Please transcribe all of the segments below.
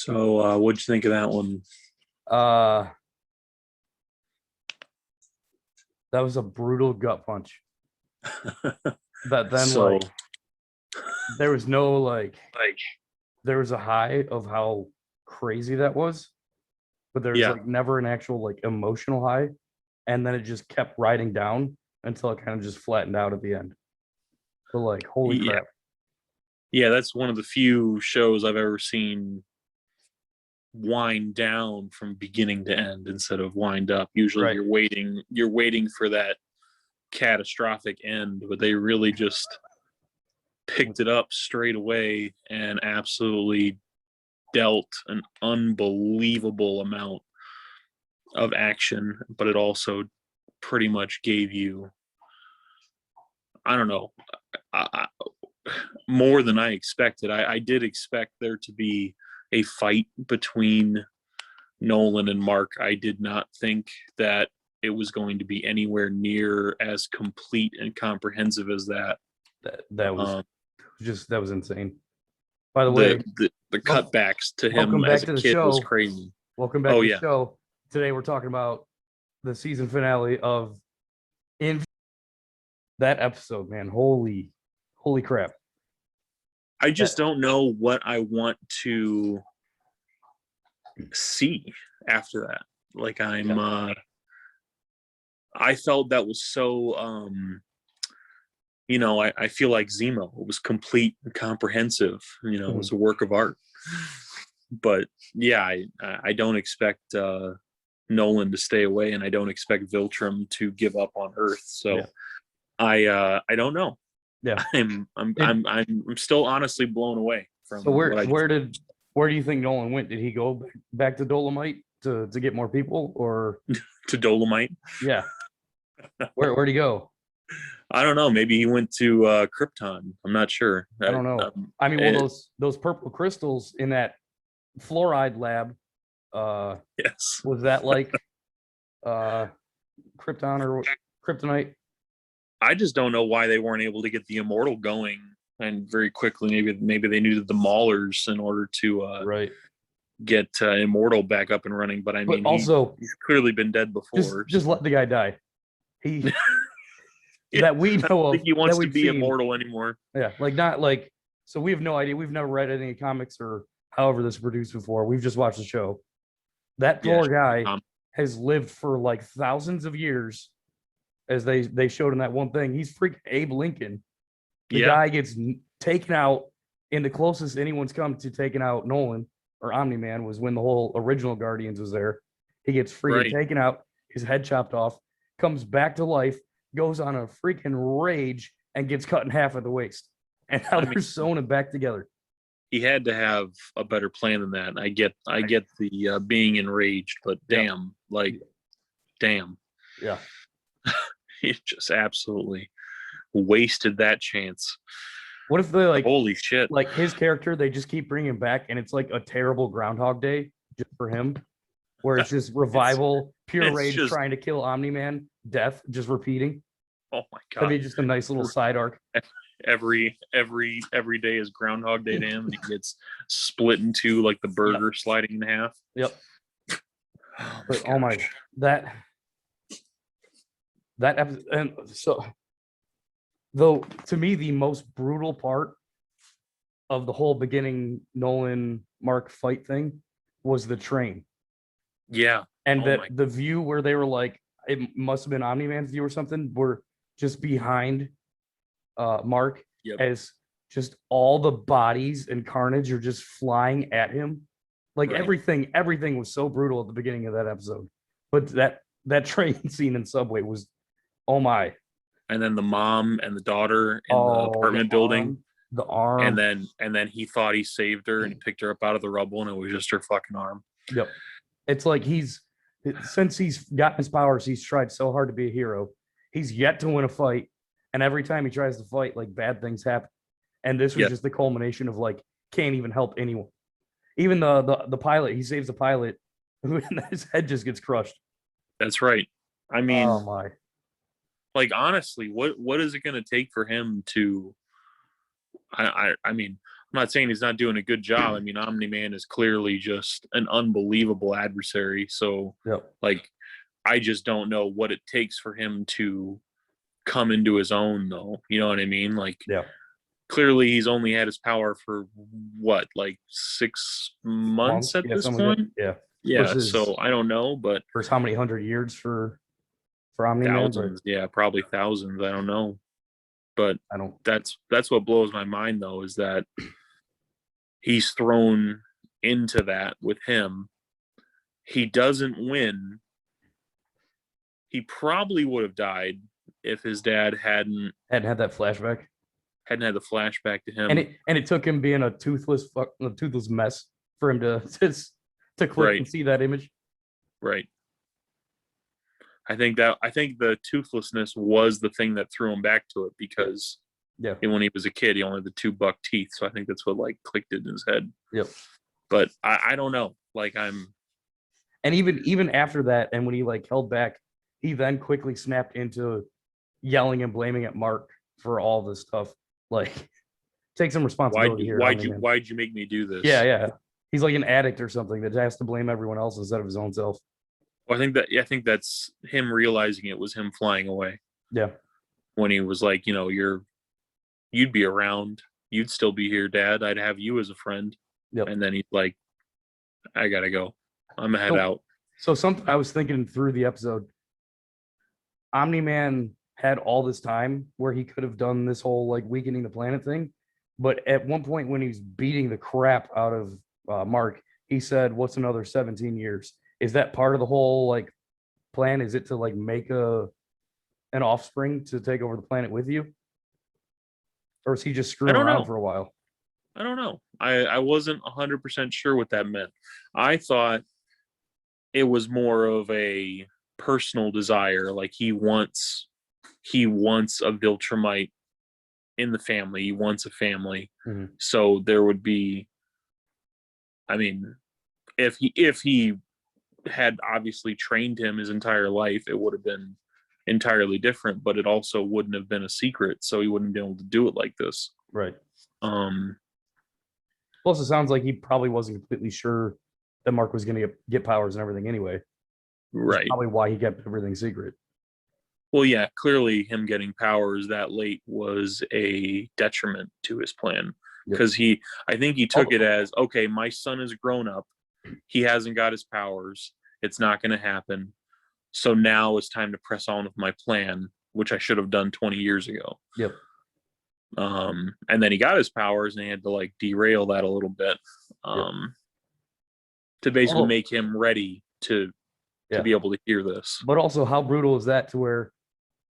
So, what'd you think of that one? Uh, that was a brutal gut punch. That then So, there was no like, there was a high of how crazy that was, but there's yeah, never an actual emotional high, and then it just kept riding down until it kind of just flattened out at the end. But holy yeah, crap. yeah. That's one of the few shows I've ever seen wind down from beginning to end instead of wind up. Usually, Right. you're waiting for that catastrophic end, but they really just picked it up straight away and absolutely dealt an unbelievable amount of action, but it also pretty much gave you, I don't know, I, more than I expected. I did expect there to be a fight between Nolan and Mark. I did not think that it was going to be anywhere near as complete and comprehensive as that. That was Um, that was insane. By the way, the cutbacks to him welcome as back a to the kid was show. crazy. Welcome back Oh to the yeah, show. Today we're talking about the season finale of In that episode, man. Holy crap. I That, just don't know what I want to see after that. Like yeah. I felt that was so I feel like Zemo was complete and comprehensive. It Mhm. was a work of art. But yeah, I don't expect Nolan to stay away, and I don't expect Viltrum to give up on Earth. So Yeah. I don't know. Yeah. I'm still honestly blown away So from what I just. where do you think Nolan went? Did he go back to Dolomite to get more people, or To Dolomite. yeah? Where'd he go? I don't know. Maybe he went to Krypton. I'm not sure. I don't know. I mean, well, those purple crystals in that fluoride lab, yes. was that uh Krypton or kryptonite? I just don't know why they weren't able to get the Immortal going and very quickly. Maybe they needed the Maulers in order to Right. get Immortal back up and running. But I But mean, also, he's clearly been dead before. just let the guy die. He Yeah, that we I know don't of, think he that wants to we've be seen. immortal anymore. Yeah, not so we have no idea. We've never read any comics or however this is produced before. We've just watched the show. That Yeah, poor guy has lived for thousands of years, as they showed in that one thing. He's freaking Abe Lincoln. The yeah, guy gets taken out, and the closest anyone's come to taking out Nolan or Omni-Man was when the whole original Guardians was there. He gets freaking right. taken out, his head chopped off, comes back to life, goes on a freaking rage, and gets cut in half at the waist. And now they're sewing it back together. He had to have a better plan than that. I get the being enraged, but damn, damn, Yeah. he just absolutely wasted that chance. What if they Holy shit! his character, they just keep bringing him back, and it's like a terrible Groundhog Day just for him, where it's just revival, pure rage, just, trying to kill Omni-Man, death, just repeating. oh my god, That'd be just a nice little side arc. Every day is Groundhog Day to him, and he gets split in two like the burger sliding in half. Yep. Oh my, that episode, and so though to me the most brutal part of the whole beginning Nolan Mark fight thing was the train. Yeah. And the view where they were it must have been Omni-Man's view or something, were just behind Mark, as just all the bodies and carnage are just flying at him. Everything was so brutal at the beginning of that episode. But that train scene in Subway was, oh my. And then the mom and the daughter in the apartment building. The arm. And then he thought he saved her, and he picked her up out of the rubble, and it was just her fucking arm. Yep. It's like since he's gotten his powers, he's tried so hard to be a hero. He's yet to win a fight. And every time he tries to fight, bad things happen. And this was just the culmination of can't even help anyone. Even the pilot, he saves the pilot, who his head just gets crushed. That's right. I mean, oh my. Honestly, what is it going to take for him to? I mean, I'm not saying he's not doing a good job. I mean, Omni-Man is clearly just an unbelievable adversary. So, Yep. like, I just don't know what it takes for him to come into his own, though. You know what I mean? Like, Yeah. clearly he's only had his power for what, like 6 months at Yeah, this something like point? that. Yeah. Yeah. Versus So I don't know, but versus how many 100 years for Omni-Man? But thousands. Yeah, probably thousands. I don't know. But I don't. that's what blows my mind, though, is that he's thrown into that with him. He doesn't win. He probably would have died if his dad Hadn't had that flashback. hadn't had the flashback to him. And it took him being a toothless mess for him to click Right. and see that image. Right. I think the toothlessness was the thing that threw him back to it, because Yeah. when he was a kid, he only had the 2 buck teeth. So I think that's what like clicked it in his head. Yep. But I don't know. Like And even after that, and when he like held back, he then quickly snapped into yelling and blaming at Mark for all this stuff. Like, take some responsibility here. why'd you make me do this? Yeah. He's like an addict or something that has to blame everyone else instead of his own self. Well, I think that's him realizing it was him flying away. Yeah. When he was like, you'd be around, you'd still be here, Dad. I'd have you as a friend. Yep. And then he's like, I gotta go. I'm gonna head out. So I was thinking through the episode, Omni-Man had all this time where he could have done this whole like weakening the planet thing, but at one point when he's beating the crap out of Mark, he said, "What's another 17 years?" Is that part of the whole like plan? Is it to like make an offspring to take over the planet with you, or is he just screwing around for a while? I don't know. I wasn't 100% sure what that meant. I thought it was more of a personal desire, like he wants a Viltrumite in the family. He wants a family. Mm-hmm. So there would be, I mean, if he had obviously trained him his entire life, it would have been entirely different, but it also wouldn't have been a secret, so he wouldn't be able to do it like this. Right. Plus, it sounds like he probably wasn't completely sure that Mark was going to get powers and everything anyway. Right. That's probably why he kept everything secret. Well, yeah, clearly him getting powers that late was a detriment to his plan, because I think he took it as, okay, my son is grown up. He hasn't got his powers. It's not going to happen. So now it's time to press on with my plan, which I should have done 20 years ago. Yep. And then he got his powers and he had to like derail that a little bit, to basically make him ready to be able to hear this. But also, how brutal is that, to where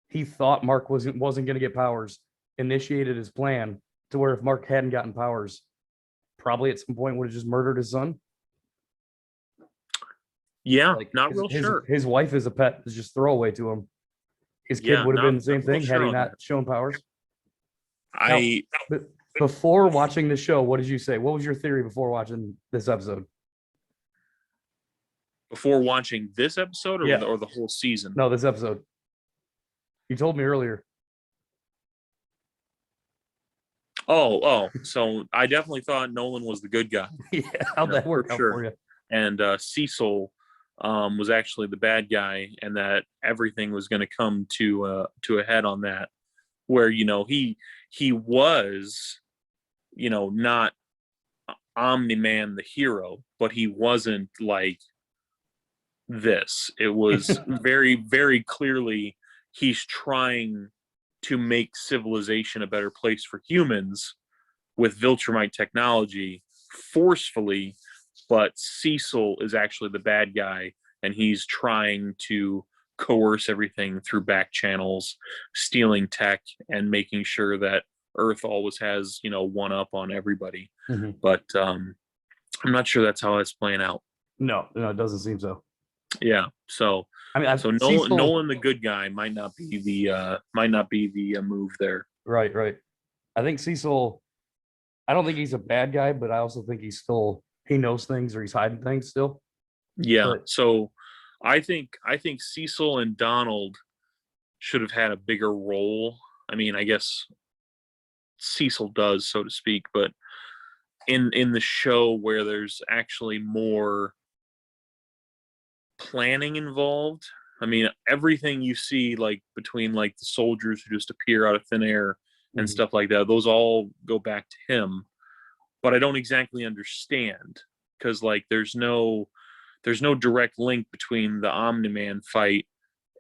he thought Mark wasn't going to get powers, initiated his plan to where if Mark hadn't gotten powers, probably at some point would have just murdered his son. Yeah, like not real sure. His wife is a pet, is just throwaway to him. His kid would have been the same thing had he not shown powers. Before watching the show, what did you say? What was your theory before watching this episode? Before watching this episode, or the whole season? No, this episode. You told me earlier. Oh, so I definitely thought Nolan was the good guy. Yeah, how'd that work out for you? And Cecil was actually the bad guy, and that everything was going to come to a head on that, where he was not Omni-Man the hero, but he wasn't like this. It was very, very clearly he's trying to make civilization a better place for humans with Viltrumite technology forcefully, but Cecil is actually the bad guy, and he's trying to coerce everything through back channels, stealing tech, and making sure that Earth always has one up on everybody. Mm-hmm. But I'm not sure that's how that's playing out. No, it doesn't seem so. Yeah, so I mean, so Nolan the good guy might not be the move there. Right. I think Cecil, I don't think he's a bad guy, but I also think he knows things, or he's hiding things still. Yeah. So I think Cecil and Donald should have had a bigger role. I mean, I guess Cecil does, so to speak, but in the show where there's actually more planning involved. I mean, everything you see like between like the soldiers who just appear out of thin air and stuff like that, those all go back to him. But I don't exactly understand because like there's no direct link between the Omni-Man fight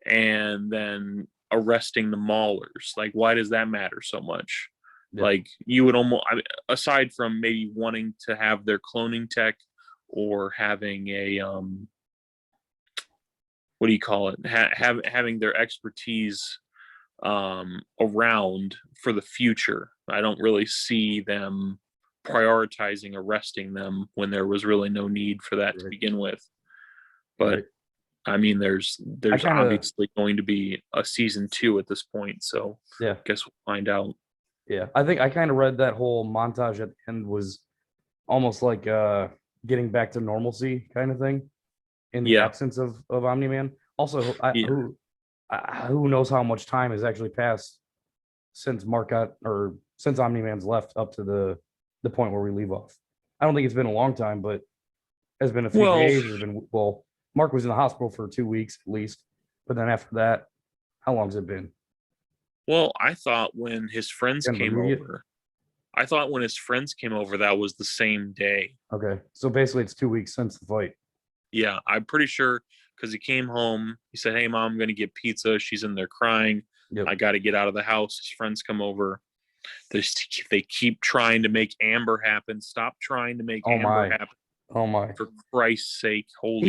and then arresting the Maulers. Like, why does that matter so much? Yeah. Like, you would almost, I mean, aside from maybe wanting to have their cloning tech or having a what do you call it? Having their expertise around for the future. I don't really see them prioritizing arresting them when there was really no need for that to begin with. But I mean, there's obviously going to be a season 2 at this point, so yeah, I guess we'll find out. Yeah, I think I kind of read that whole montage at the end was almost like getting back to normalcy kind of thing in the absence of Omni-Man. Also, who knows how much time has actually passed since since Omni-Man's left up to the point where we leave off. I don't think it's been a long time, but it's been a few days. It's been Mark was in the hospital for 2 weeks at least, but then after that, how long's it been? Well, I thought when his friends came over, that was the same day. Okay, so basically it's 2 weeks since the fight. Yeah, I'm pretty sure because he came home. He said, "Hey, Mom, I'm going to get pizza." She's in there crying. Yep. I got to get out of the house. His friends come over. They keep trying to make Amber happen. Stop trying to make Amber happen. Oh my! For Christ's sake! Oh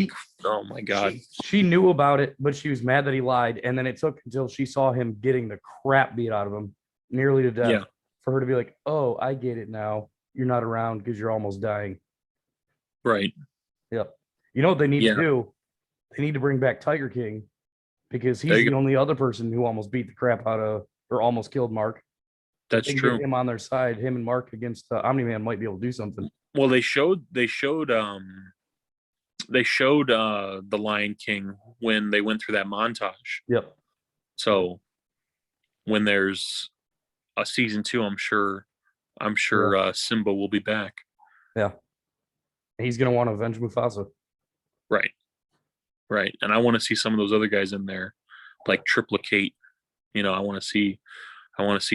my God! She knew about it, but she was mad that he lied. And then it took until she saw him getting the crap beat out of him, nearly to death, for her to be like, "Oh, I get it now. You're not around because you're almost dying." Right. Yep. You know what they need to do? They need to bring back Tiger King because he's the only other person who almost beat the crap out of or almost killed Mark. That's true. Get him on their side. Him and Mark against Omni-Man might be able to do something. Well, they showed the Lion King when they went through that montage. Yep. So when there's a season 2, I'm sure Simba will be back. Yeah. He's gonna want to avenge Mufasa. Right. Right. And I want to see some of those other guys in there, like Triplicate. You know, I want to see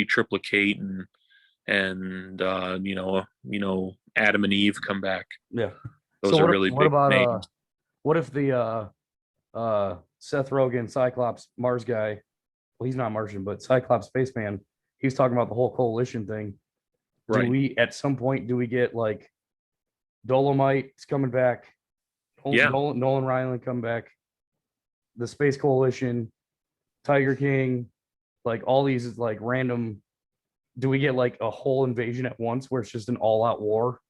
Triplicate and Adam and Eve come back. Yeah. Those are really big names. What if the Seth Rogen Cyclops Mars guy, well, he's not Martian, but Cyclops Spaceman, he was talking about the whole coalition thing. Right. Do we at some point get like Dolomite's coming back? Nolan Ryan come back, the Space Coalition, Tiger King, like all these like random. Do we get like a whole invasion at once where it's just an all-out war?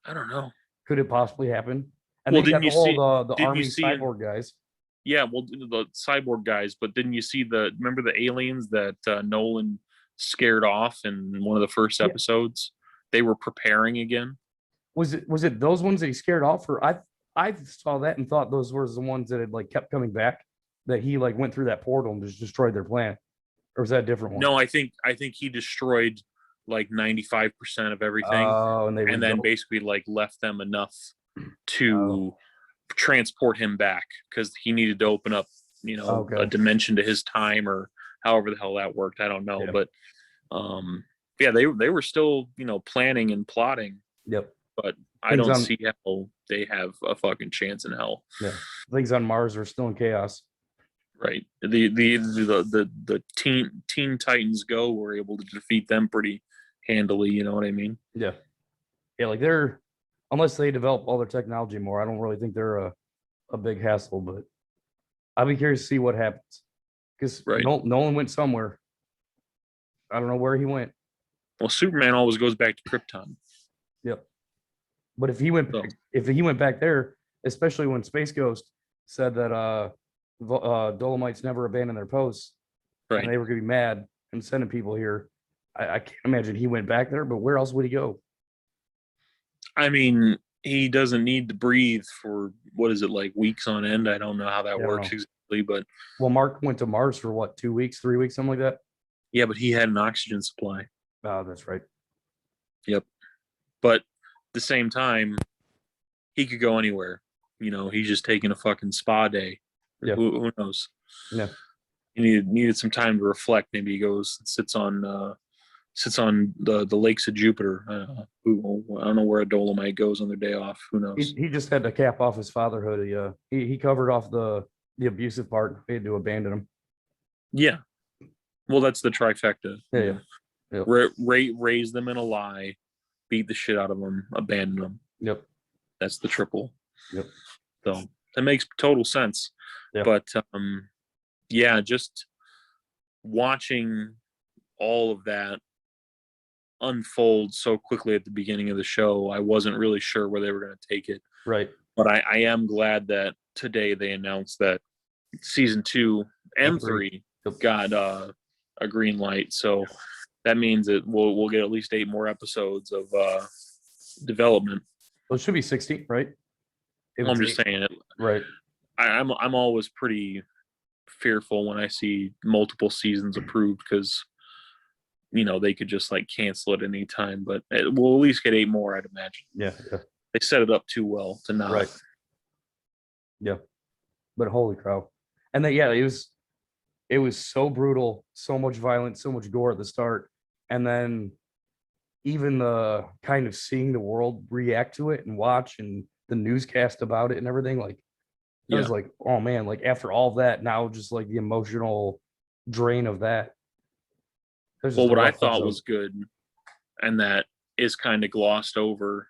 I don't know. Could it possibly happen? And well, then you got the army cyborg guys. Yeah, well, the cyborg guys, but didn't you see remember the aliens that Nolan scared off in one of the first episodes? They were preparing again. Was it those ones that he scared off, or I saw that and thought those were the ones that had like kept coming back, that he like went through that portal and just destroyed their planet, or was that a different one? No, I think he destroyed like 95% of everything, and then basically like left them enough to transport him back because he needed to open up, a dimension to his time or however the hell that worked. I don't know, but they were still planning and plotting. Yep. But I don't see how they have a fucking chance in hell. Yeah, things on Mars are still in chaos. Right. The Teen Titans Go were able to defeat them pretty handily. You know what I mean? Yeah. Yeah, like unless they develop all their technology more, I don't really think they're a big hassle. But I'll be curious to see what happens because Nolan went somewhere. I don't know where he went. Well, Superman always goes back to Krypton. Yep. But if he went back there, especially when Space Ghost said that Dolomites never abandoned their posts, and they were going to be mad and sending people here, I can't imagine he went back there. But where else would he go? I mean, he doesn't need to breathe for like weeks on end. I don't know how that works exactly, but Mark went to Mars for what, 2 weeks, 3 weeks, something like that. Yeah, but he had an oxygen supply. Oh, that's right. Yep. But the same time, he could go anywhere. You know, he's just taking a fucking spa day. Yeah. Who knows? Yeah. He needed some time to reflect. Maybe he goes and sits on the lakes of Jupiter. I don't know where a Dolomite goes on their day off. Who knows? He just had to cap off his fatherhood. He covered off the abusive part. They had to abandon him. Yeah. Well, that's the trifecta. Yeah. Yep. Raise them in a lie, beat the shit out of them, abandon them. Yep. That's the triple. Yep. So that makes total sense. Yeah. But yeah, just watching all of that unfold so quickly at the beginning of the show, I wasn't really sure where they were going to take it. Right. But I am glad that today they announced that season 2 and 3 got a green light. So that means that we'll get at least 8 more episodes of development. Well, it should be 60, right? I'm just saying it. Right. I'm always pretty fearful when I see multiple seasons approved because they could just like cancel it any time. But we'll at least get 8 more, I'd imagine. Yeah. They set it up too well to not. Right. Yeah. But holy cow. And then it was so brutal, so much violence, so much gore at the start. And then even the kind of seeing the world react to it and watch and the newscast about it and everything, like it was like, oh man, like after all that, now just like the emotional drain of that. Well, what I thought was good, and that is kind of glossed over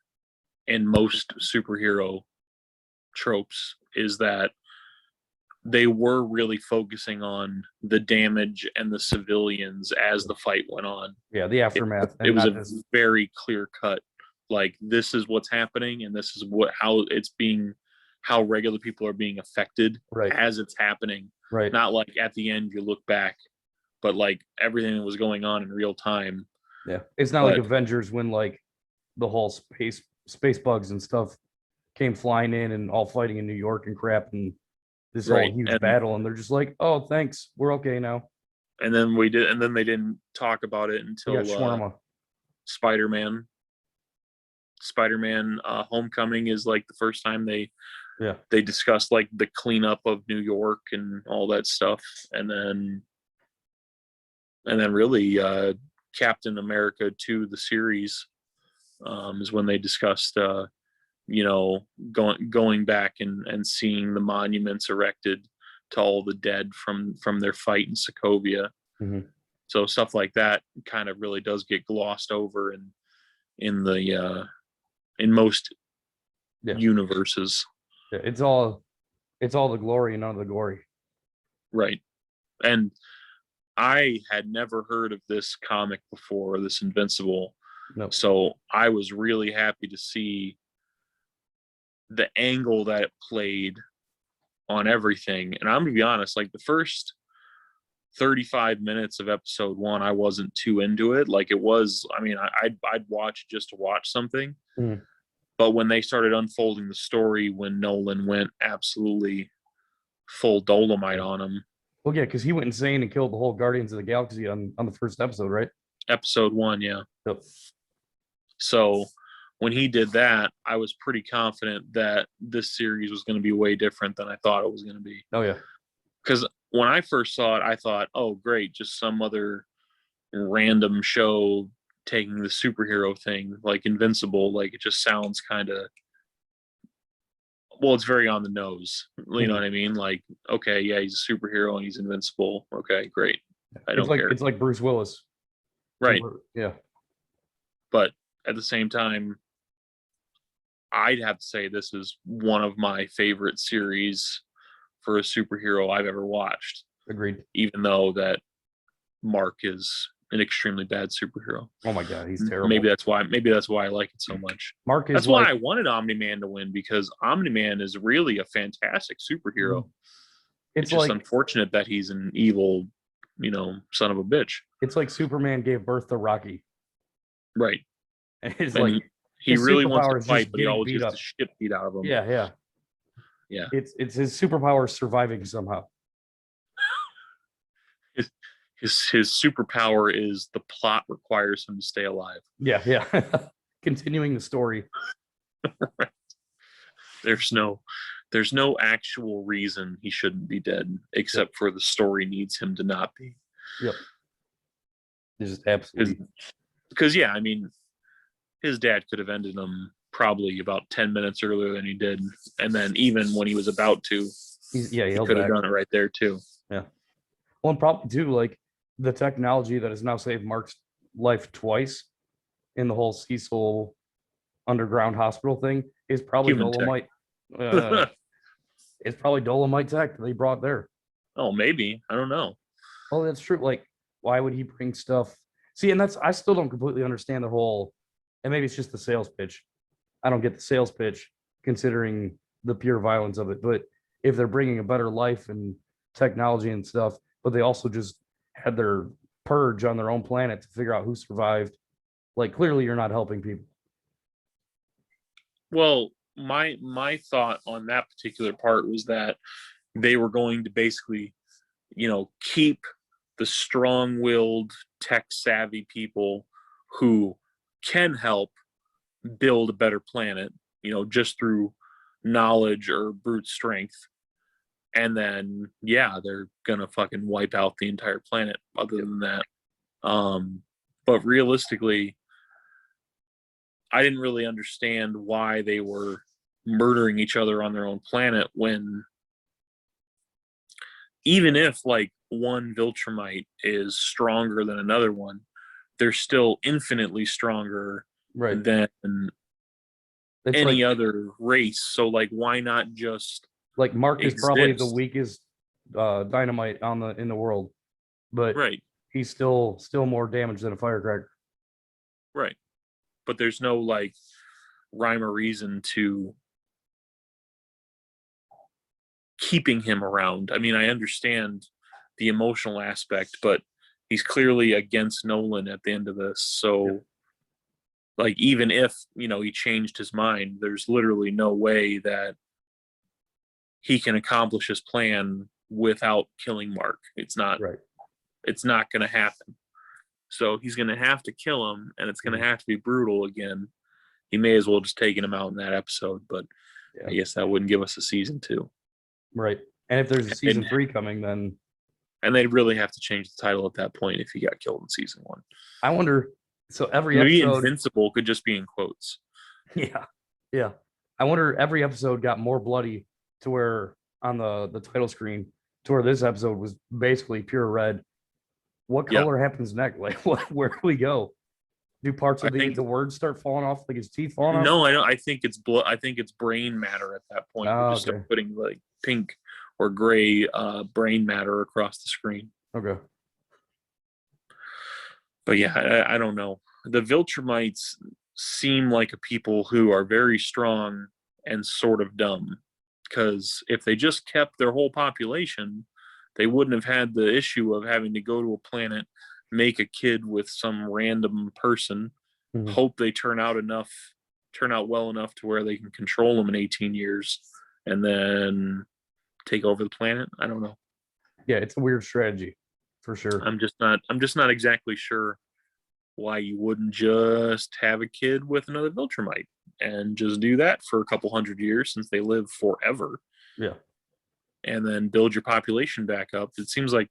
in most superhero tropes, is that they were really focusing on the damage and the civilians as the fight went on. Yeah, the aftermath. It was a very clear cut, like this is what's happening, and this is how regular people are being affected as it's happening. Right. Not like at the end you look back, but like everything that was going on in real time. Yeah, it's not like Avengers when like the whole space bugs and stuff came flying in and all fighting in New York and crap, and this whole huge battle, and they're just like, oh, thanks, we're okay now. And then they didn't talk about it until Spider-Man Homecoming is like the first time they discussed like the cleanup of New York and all that stuff. And then really Captain America 2, the series, is when they discussed going back and seeing the monuments erected to all the dead from their fight in Sokovia. Mm-hmm. So stuff like that kind of really does get glossed over in most universes. Yeah, it's all the glory and none of the gory. Right. And I had never heard of this comic before, this Invincible. Nope. So I was really happy to see the angle that it played on everything. And I'm gonna be honest, like the first 35 minutes of episode 1, I wasn't too into it. Like it was, I mean, I'd watch just to watch something. Mm. But when they started unfolding the story, when Nolan went absolutely full Dolomite on him. Well, yeah, because he went insane and killed the whole Guardians of the Galaxy on the first episode, right? Episode 1, yeah. Yep. So when he did that, I was pretty confident that this series was going to be way different than I thought it was going to be. Oh, yeah. Because when I first saw it, I thought, oh, great, just some other random show taking the superhero thing, like Invincible. Like, it just sounds kind of, well, it's very on the nose. You know what I mean? Like, okay, yeah, he's a superhero and he's invincible. Okay, great. I don't care. It's like Bruce Willis. Right. Yeah. But at the same time, I'd have to say this is one of my favorite series for a superhero I've ever watched. Agreed. Even though that Mark is an extremely bad superhero. Oh my God, he's terrible. Maybe that's why I like it so much. Mark is That's why I wanted Omni-Man to win, because Omni-Man is really a fantastic superhero. It's just unfortunate that he's an evil, son of a bitch. It's like Superman gave birth to Rocky. Right. It's like he really wants to fight, but he always gets the shit beat out of him. Yeah. It's his superpower surviving somehow. His superpower is the plot requires him to stay alive. Yeah. continuing the story. There's no actual reason he shouldn't be dead, except for the story needs him to not be. Yep. Just absolutely. Because yeah, I mean, his dad could have ended him probably about 10 minutes earlier than he did, and then even when he was about to, he could have done it right there too. Yeah. Well, and probably too, like the technology that has now saved Mark's life twice in the whole Cecil underground hospital thing is probably Human Dolomite. It's probably Dolomite tech they brought there. Oh, maybe. I don't know. Oh, that's true. Like, why would he bring stuff? See, and I still don't completely understand the whole, and maybe it's just the sales pitch. I don't get the sales pitch considering the pure violence of it. But if they're bringing a better life and technology and stuff, but they also just had their purge on their own planet to figure out who survived, like clearly you're not helping people. Well, my thought on that particular part was that they were going to basically, keep the strong-willed, tech-savvy people who can help build a better planet, just through knowledge or brute strength. And then, yeah, they're gonna fucking wipe out the entire planet. Other than that, but realistically, I didn't really understand why they were murdering each other on their own planet when, even if like one Viltrumite is stronger than another one, they're still infinitely stronger than any other race. So like, why not just like Mark exist? Is probably the weakest dynamite in the world, but he's still more damaged than a firecracker. Right. But there's no like rhyme or reason to keeping him around. I mean, I understand the emotional aspect, but he's clearly against Nolan at the end of this. So like, even if, he changed his mind, there's literally no way that he can accomplish his plan without killing Mark. It's not going to happen. So he's going to have to kill him, and it's going to have to be brutal again. He may as well just taken him out in that episode, but I guess that wouldn't give us a season 2. Right. And if there's a season 3 coming, then. And they'd really have to change the title at that point if he got killed in season 1. I wonder. So every maybe episode. Invincible could just be in quotes. Yeah. Yeah. I wonder every episode got more bloody to where on the title screen, to where this episode was basically pure red. What color happens next? Like, where do we go? Do parts of the words start falling off, like his teeth falling off? No, I don't. I think it's blood. I think it's brain matter at that point. We just start putting like pink or gray brain matter across the screen. Okay. But yeah, I don't know. The Viltrumites seem like a people who are very strong and sort of dumb. Because if they just kept their whole population, they wouldn't have had the issue of having to go to a planet, make a kid with some random person, hope they turn out well enough to where they can control them in 18 years, and then take over the planet. I don't know. Yeah, it's a weird strategy, for sure. I'm just not exactly sure why you wouldn't just have a kid with another Viltrumite and just do that for a couple hundred years, since they live forever. Yeah. And then build your population back up. It seems like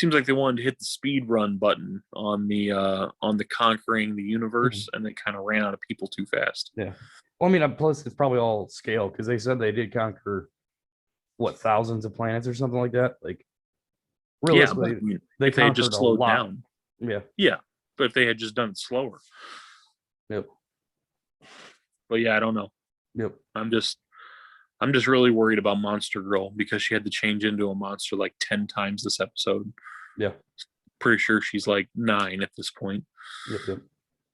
they wanted to hit the speed run button on the conquering the universe, and they kind of ran out of people too fast. Yeah. Well, I mean, plus it's probably all scale, because they said they did conquer thousands of planets or something like that. Like, realistically, they had just slowed down. Yeah. Yeah, but if they had just done it slower. Yep. But yeah, I don't know. Yep. I'm just really worried about Monster Girl, because she had to change into a monster like 10 times this episode. Yeah. Pretty sure she's like 9 at this point. Yep.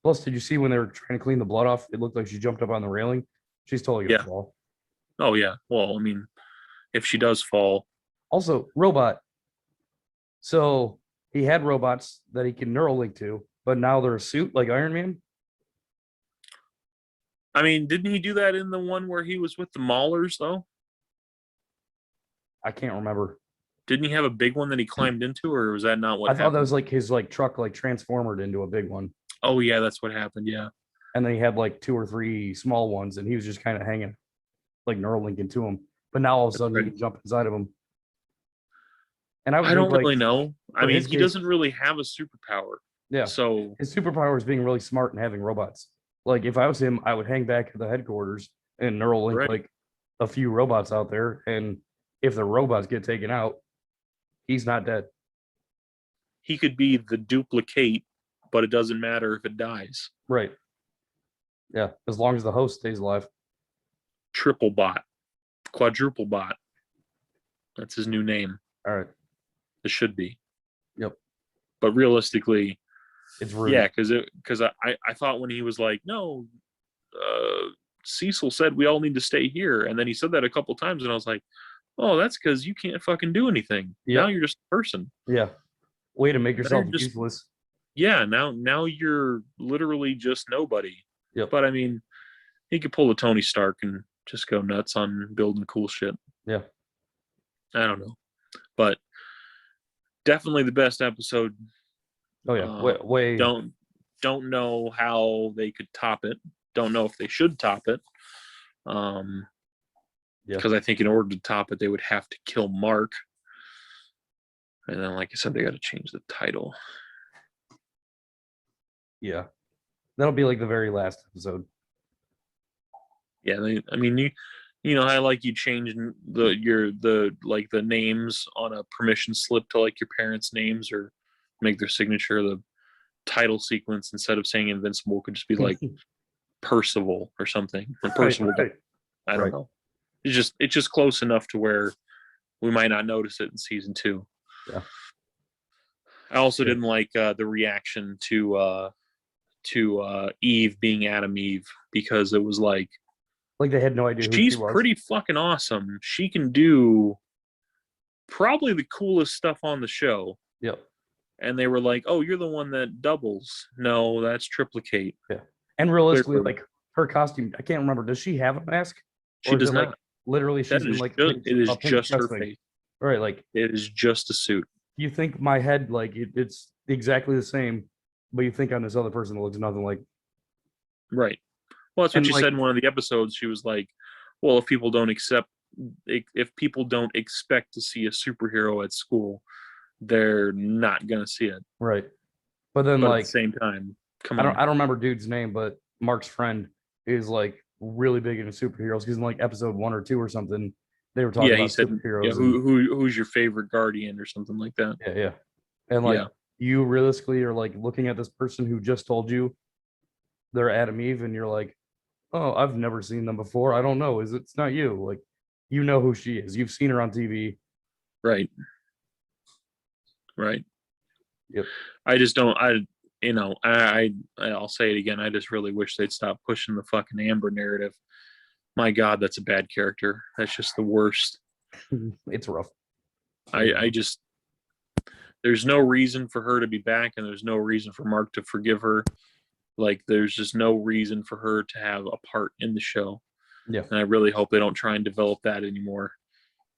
Plus, did you see when they were trying to clean the blood off? It looked like she jumped up on the railing. She's totally gonna fall. Oh yeah. Well, I mean, if she does fall. Also, robot. So he had robots that he can Neuralink to, but now they're a suit like Iron Man. I mean, didn't he do that in the one where he was with the Maulers, though? I can't remember. Didn't he have a big one that he climbed into, or was that not what happened? I thought that was like his truck transformed into a big one. Oh yeah, that's what happened. Yeah. and then he had like 2 or 3 small ones, and he was just kind of hanging, like Neuralinking to him. But now all of a sudden he can jump inside of him. And I would I think don't like really know. I for mean, his he case, doesn't really have a superpower. yeah, So, his superpower is being really smart and having robots. Like if I was him, I would hang back at the headquarters and Neuralink right. like a few robots out there, and if the robots get taken out, he's not dead. He could be the duplicate, but it doesn't matter if it dies. Right. Yeah, as long as the host stays alive. Triple bot, quadruple bot. That's his new name. All right. It should be. Yep. But realistically, It's rude. yeah, because I thought when he was like, no, Cecil said we all need to stay here, and then he said that a couple times, and I was like, oh, that's because you can't fucking do anything. Yep. Now you're just a person. Yeah. Way to make yourself just, useless. Yeah, now you're literally just nobody. Yep. But I mean, he could pull a Tony Stark and just go nuts on building cool shit. Yeah. I don't know. But definitely the best episode. Oh yeah. Way. Don't know how they could top it. Don't know if they should top it. Because I think in order to top it, they would have to kill Mark. And then, like I said, they got to change the title. Yeah. That'll be like the very last episode. Yeah, I mean, you know how like you change the names on a permission slip to like your parents' names, or make their signature the title sequence instead of saying Invincible could just be like Percival or something. Or Percival. Right. I don't know. It's just close enough to where we might not notice it in season 2. Yeah. I also didn't like the reaction to Eve being Adam Eve, because it was like they had no idea who she's she was. pretty fucking awesome. She can do probably the coolest stuff on the show. Yep. And they were like, "Oh, you're the one that doubles." No, that's triplicate. Yeah. And realistically, like her costume, I can't remember. Does she have a mask? She does not. Like, literally, she's in like it is just her face. Right, like it is just a suit. You think my head, like it's exactly the same, but you think on this other person that looks nothing like. Right. Well, that's what she said in one of the episodes. She was like, "Well, if people don't expect to see a superhero at school, they're not gonna see it." Right. But then, at the same time, I don't remember dude's name, but Mark's friend is like really big into superheroes, because in like episode 1 or 2 or something, they were talking about superheroes. Yeah, who's your favorite guardian or something like that. Yeah. And you realistically are like looking at this person who just told you they're Adam Eve, and you're like, oh, I've never seen them before. I don't know. It's not you. Like, you know who she is. You've seen her on TV. Right. Yep. I just don't. I'll say it again. I just really wish they'd stop pushing the fucking Amber narrative. My God, that's a bad character. That's just the worst. It's rough. I just, there's no reason for her to be back, and there's no reason for Mark to forgive her. Like, there's just no reason for her to have a part in the show. Yeah. And I really hope they don't try and develop that anymore.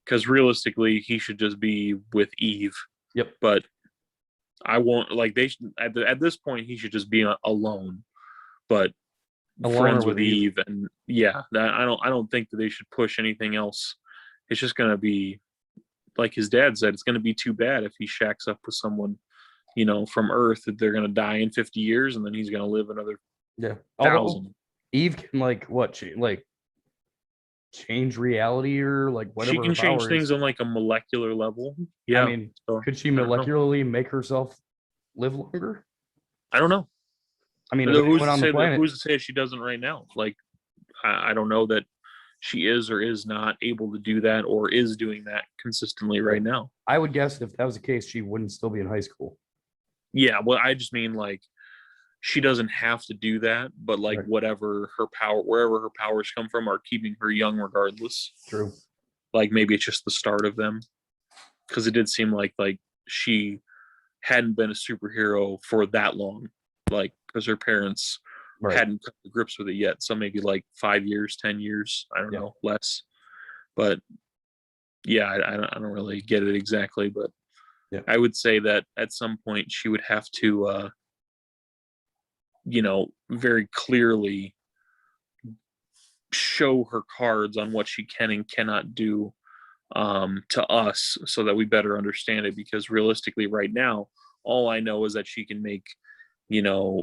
Because realistically, he should just be with Eve. Yep. But I won't, like, they should, at this point, he should just be alone. But friends with Eve, and I don't think that they should push anything else. It's just gonna be, like his dad said, it's gonna be too bad if he shacks up with someone, from Earth, that they're gonna die in 50 years, and then he's gonna live another 1,000. Eve can change reality, or like whatever. She can change things on like a molecular level. Yeah. I mean, could she molecularly make herself live longer? I don't know. I mean, who's to say she doesn't right now? Like, I don't know that she is or is not able to do that, or is doing that consistently right now. I would guess if that was the case, she wouldn't still be in high school. Yeah, well, I just mean, like, she doesn't have to do that, but like whatever her power, wherever her powers come from, are keeping her young regardless. True. Like, maybe it's just the start of them, because it did seem like she hadn't been a superhero for that long, like, because her parents hadn't come to grips with it yet. So maybe like 5 years, 10 years, I don't know, less. But yeah, I don't really get it exactly, but I would say that at some point she would have to very clearly show her cards on what she can and cannot do to us so that we better understand it. Because realistically, right now, all I know is that she can make,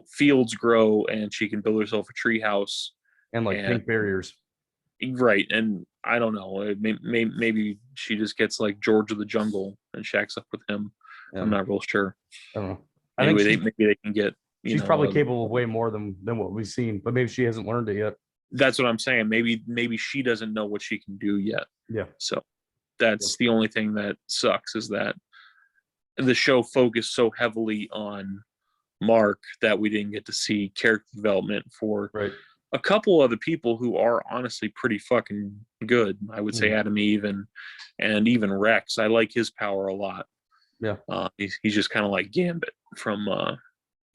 fields grow and she can build herself a tree house. And like pink barriers. Right. And I don't know. Maybe she just gets like George of the Jungle and shacks up with him. Yeah. I'm not real sure. I don't know. Maybe they can get. She's probably capable of way more than what we've seen, but maybe she hasn't learned it yet. That's what I'm saying. Maybe she doesn't know what she can do yet. Yeah. So that's the only thing that sucks, is that the show focused so heavily on Mark that we didn't get to see character development for a couple of the people who are honestly pretty fucking good. I would say Adam Eve and even Rex. I like his power a lot. Yeah. He's just kind of like Gambit from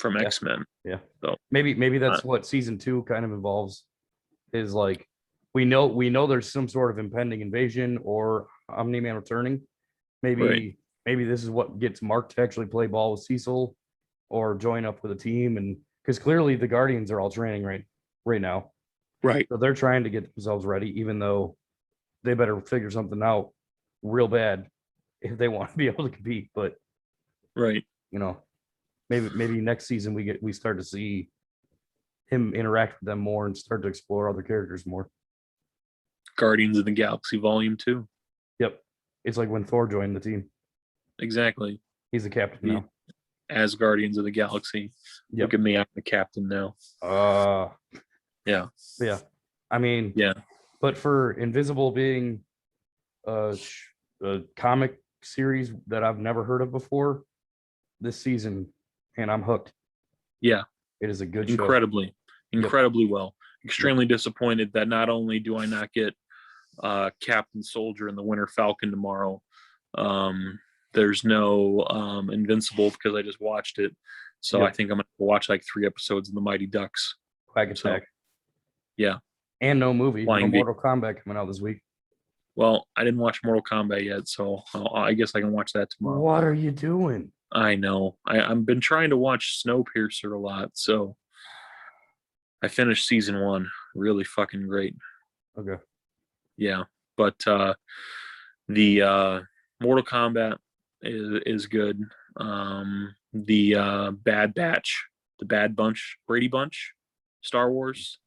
X-Men. Yeah. So maybe that's what season 2 kind of involves, is like we know there's some sort of impending invasion or Omni-Man returning. Maybe this is what gets Mark to actually play ball with Cecil or join up with a team, and because clearly the Guardians are all training right now. Right. So they're trying to get themselves ready, even though they better figure something out real bad if they want to be able to compete. But maybe next season we start to see him interact with them more and start to explore other characters more. Guardians of the Galaxy Volume 2. Yep. It's like when Thor joined the team. Exactly. He's the captain now. As Guardians of the Galaxy. Yep. Look at me, I'm the captain now. Yeah. I mean, but for Invincible being a comic series that I've never heard of before this season, and I'm hooked. Yeah. It is a good show. Incredibly well. Extremely disappointed that not only do I not get Captain Soldier and the Winter Falcon tomorrow, there's no Invincible because I just watched it. So I think I'm going to watch like 3 episodes of the Mighty Ducks. Quack Attack. Yeah. And no movie. No Mortal Kombat coming out this week. Well, I didn't watch Mortal Kombat yet, so I guess I can watch that tomorrow. What are you doing? I know. I've been trying to watch Snowpiercer a lot, so I finished season 1. Really fucking great. Okay. Yeah, but the Mortal Kombat is good. The Bad Batch, the Bad Bunch, Brady Bunch, Star Wars,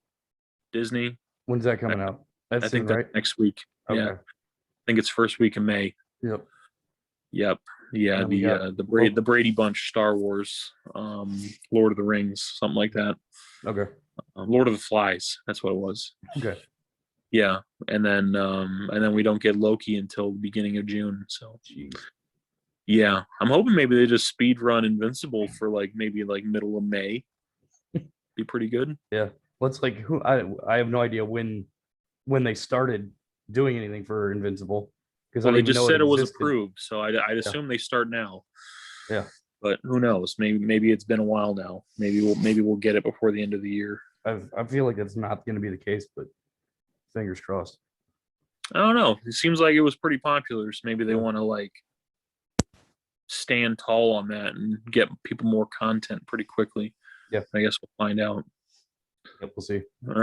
Disney. When's that coming out? I think that's next week. Okay. Yeah, I think it's first week of May. Yep. Yeah, the Brady Bunch, Star Wars, Lord of the Rings, something like that. Okay. Lord of the Flies, that's what it was. Okay. Yeah, and then we don't get Loki until the beginning of June. So, yeah, I'm hoping maybe they just speed run Invincible for maybe middle of May. Be pretty good. Yeah, let's I have no idea when they started doing anything for Invincible, because they just said it was approved, so I'd assume they start now. Yeah, but who knows? Maybe it's been a while now. Maybe we'll get it before the end of the year. I feel like it's not going to be the case, but fingers crossed. I don't know. It seems like it was pretty popular, so maybe they want to stand tall on that and get people more content pretty quickly. Yeah, I guess we'll find out. Yep, we'll see. All right.